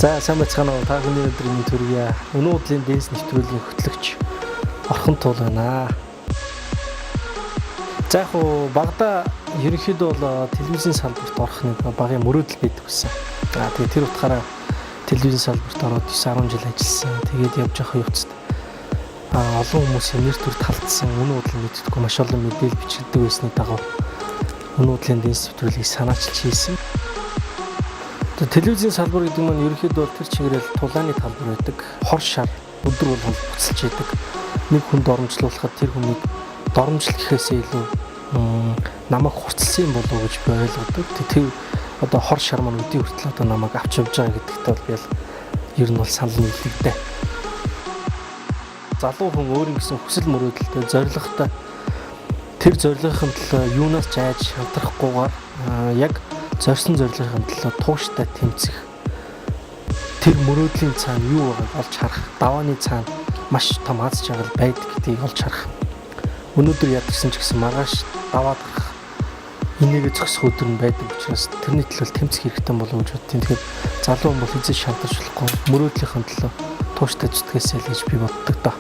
За сайн байцгаана уу? Та бүхний өдрийн төргийа. Өнөө өдрийн дээс нэвтрүүлгийн хөтлөгч Орхон Туул байна. За яг уу багада ерөнхийдөө бол телевизийн салбарт орох нэг багын мөрөөдөл байдаг гэсэн. Тэгээ тэр утгаараа телевизийн салбарт ороод 9-10 жил ажилласан. Тэгээд явж байгаа явцад олон хүмүүсийн нэр төр талдсан өнөө өдрийн мэддэггүй маш олон мэдээлэл бичигддэг байсны дагуу өнөө өдрийн дээс нэвтрүүлгийг санаачилж хийсэн. Телевизийн салбар гэдэг нь ерөнхийдөө тэр чигээрэл тулааны талбар байдаг. Хор шар өдөр болгон буцалж идэг. Нэг хүнд доромжлуулахад тэр хүнийг доромжлох гэхээсээ илүү намайг хурцлсан болов уу гэж би ойлгодог. Тэр одоо хор шар маань өдний хүртэл одоо намайг авч явж байгаа гэдэгт бол би ер нь бол санал нийлэгдээ. Залуу хүн өөрийн гэсэн хүсэл мөрөөдөлтэй зорилготой тэр зорилгын төлөө юунаас ч айж хамтрахгүйгээр яг зорьсон зорилгын төлөө тууштай тэмцэх тэр мөрөөдлийн цаана юу байгааг олж харах, давааны цаана маш том аз жаргал байдаг гэдгийг олж харах. Өнөөдөр ядарсан ч гэсэн маргааш даваад гарах энийгээ зогсох өдөр нь байдаг учраас тэрний төлөө тэмцэх хэрэгтэй болов уу гэж боддیں۔ Тэгэхээр залуу хүн бол хэзээ шантарч болохгүй мөрөөдлийнхөө төлөө тууштай зүтгээсэй л гэж би боддог доо.